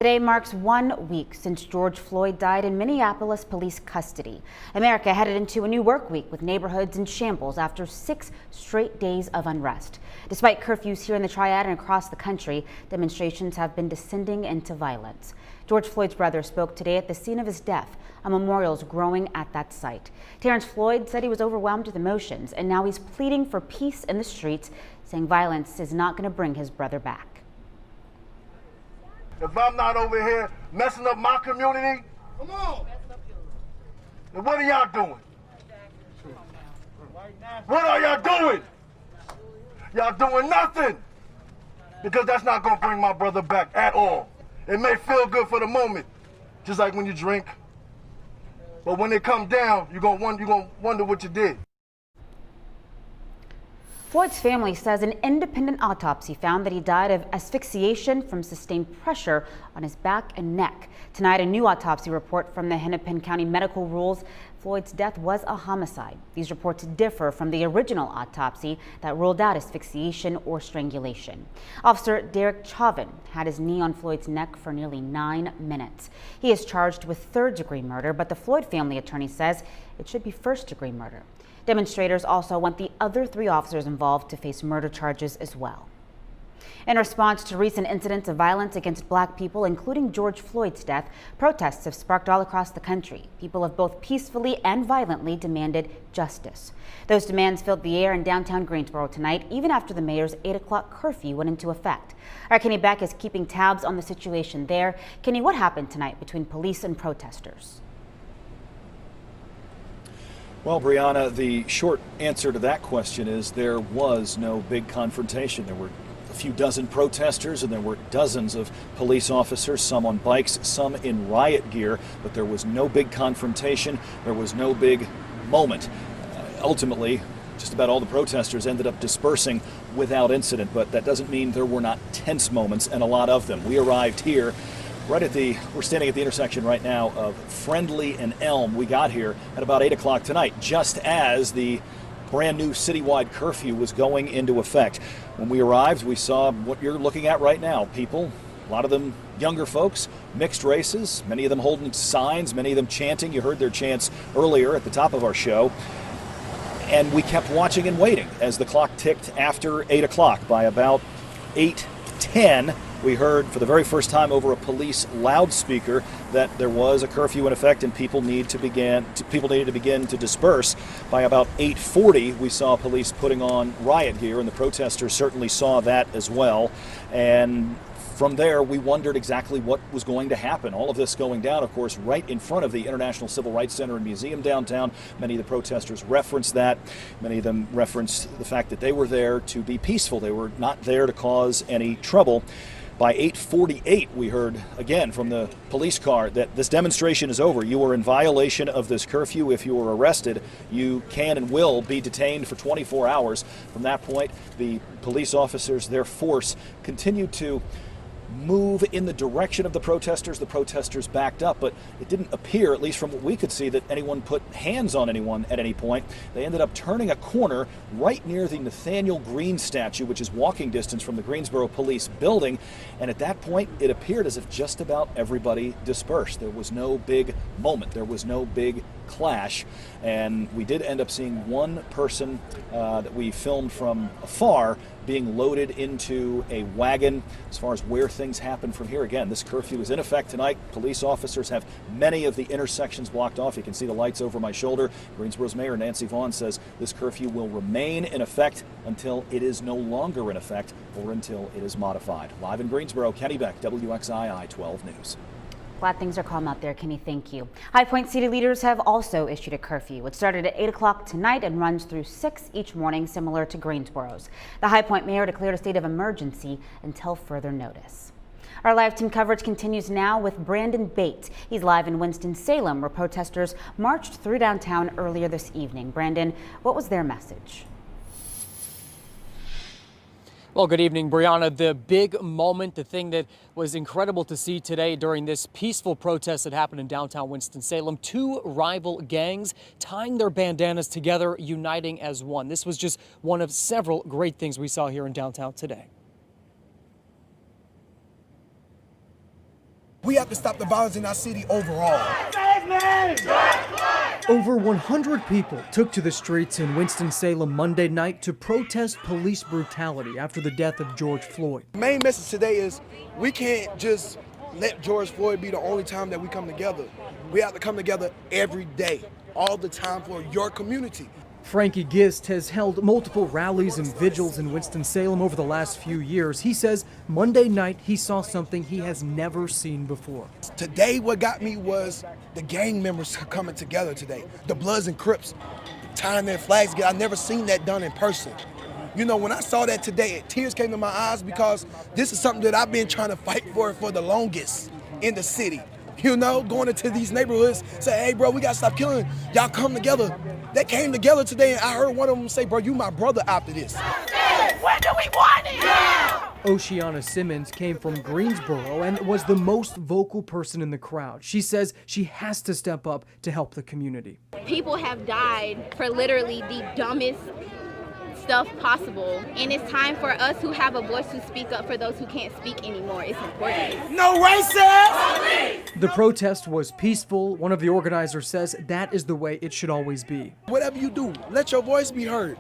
Today marks 1 week since George Floyd died in Minneapolis police custody. America headed into a new work week with neighborhoods in shambles after 6 straight days of unrest. Despite curfews here in the Triad and across the country, demonstrations have been descending into violence. George Floyd's brother spoke today at the scene of his death. A memorial is growing at that site. Terrence Floyd said he was overwhelmed with emotions, and now he's pleading for peace in the streets, saying violence is not going to bring his brother back. If I'm not over here messing up my community, come on. Then what are y'all doing? What are y'all doing? Y'all doing nothing. Because that's not going to bring my brother back at all. It may feel good for the moment, just like when you drink. But when it comes down, you're going to wonder what you did. Floyd's family says an independent autopsy found that he died of asphyxiation from sustained pressure on his back and neck. Tonight, a new autopsy report from the Hennepin County Medical rules Floyd's death was a homicide. These reports differ from the original autopsy that ruled out asphyxiation or strangulation. Officer Derek Chauvin had his knee on Floyd's neck for nearly 9 minutes. He is charged with third-degree murder, but the Floyd family attorney says it should be first-degree murder. Demonstrators also want the other 3 officers involved to face murder charges as well. In response to recent incidents of violence against Black people, including George Floyd's death, protests have sparked all across the country. People have both peacefully and violently demanded justice. Those demands filled the air in downtown Greensboro tonight, even after the mayor's 8 o'clock curfew went into effect. Our Kenny Beck is keeping tabs on the situation there. Kenny, what happened tonight between police and protesters? Well, Brianna, the short answer to that question is there was no big confrontation. There were a few dozen protesters and there were dozens of police officers, some on bikes, some in riot gear, but there was no big confrontation. There was no big moment. Ultimately, just about all the protesters ended up dispersing without incident, but that doesn't mean there were not tense moments, and a lot of them. We arrived here we're standing at the intersection right now of Friendly and Elm. We got here at about 8 o'clock tonight, just as the brand new citywide curfew was going into effect. When we arrived, we saw what you're looking at right now. People, a lot of them younger folks, mixed races, many of them holding signs, many of them chanting. You heard their chants earlier at the top of our show. And we kept watching and waiting as the clock ticked after 8 o'clock. By about 8:10, we heard for the very first time over a police loudspeaker that there was a curfew in effect and people needed to begin to disperse. By about 8:40, we saw police putting on riot gear, and the protesters certainly saw that as well. And from there, we wondered exactly what was going to happen. All of this going down, of course, right in front of the International Civil Rights Center and Museum downtown. Many of the protesters referenced that. Many of them referenced the fact that they were there to be peaceful. They were not there to cause any trouble. By 8:48, we heard again from the police car that this demonstration is over. You are in violation of this curfew. If you are arrested, you can and will be detained for 24 hours. From that point, the police officers, their force, continued to move in the direction of the protesters. The protesters backed up, but it didn't appear, at least from what we could see, that anyone put hands on anyone at any point. They ended up turning a corner right near the Nathaniel Green statue, which is walking distance from the Greensboro Police building. And at that point, it appeared as if just about everybody dispersed. There was no big moment. There was no big clash. And we did end up seeing one person that we filmed from afar being loaded into a wagon. As far as where things happen from here, again, this curfew is in effect tonight. Police officers have many of the intersections blocked off. You can see the lights over my shoulder. Greensboro's Mayor Nancy Vaughn says this curfew will remain in effect until it is no longer in effect or until it is modified. Live in Greensboro, Kenny Beck, WXII 12 News. Glad things are calm out there, Kenny. Thank you. High Point city leaders have also issued a curfew. It started at 8 o'clock tonight and runs through 6 each morning, similar to Greensboro's. The High Point mayor declared a state of emergency until further notice. Our live team coverage continues now with Brandon Bates. He's live in Winston-Salem, where protesters marched through downtown earlier this evening. Brandon, what was their message? Well, good evening, Brianna. The big moment, the thing that was incredible to see today during this peaceful protest that happened in downtown Winston-Salem, 2 rival gangs tying their bandanas together, uniting as one. This was just one of several great things we saw here in downtown today. We have to stop the violence in our city overall. Over 100 people took to the streets in Winston-Salem Monday night to protest police brutality after the death of George Floyd. The main message today is we can't just let George Floyd be the only time that we come together. We have to come together every day, all the time for your community. Frankie Gist has held multiple rallies and vigils in Winston-Salem over the last few years. He says Monday night he saw something he has never seen before. Today what got me was the gang members coming together today. The Bloods and Crips tying their flags together. I never seen that done in person. You know, when I saw that today, tears came to my eyes because this is something that I've been trying to fight for the longest in the city. You know, going into these neighborhoods, say, hey, bro, we got to stop killing. Y'all come together. They came together today, and I heard one of them say, bro, you my brother after this. When do we want it? Now! Oceana Simmons came from Greensboro and was the most vocal person in the crowd. She says she has to step up to help the community. People have died for literally the dumbest stuff possible, and it's time for us who have a voice to speak up for those who can't speak anymore. It's important. No racist! The protest was peaceful. One of the organizers says that is the way it should always be. Whatever you do, let your voice be heard.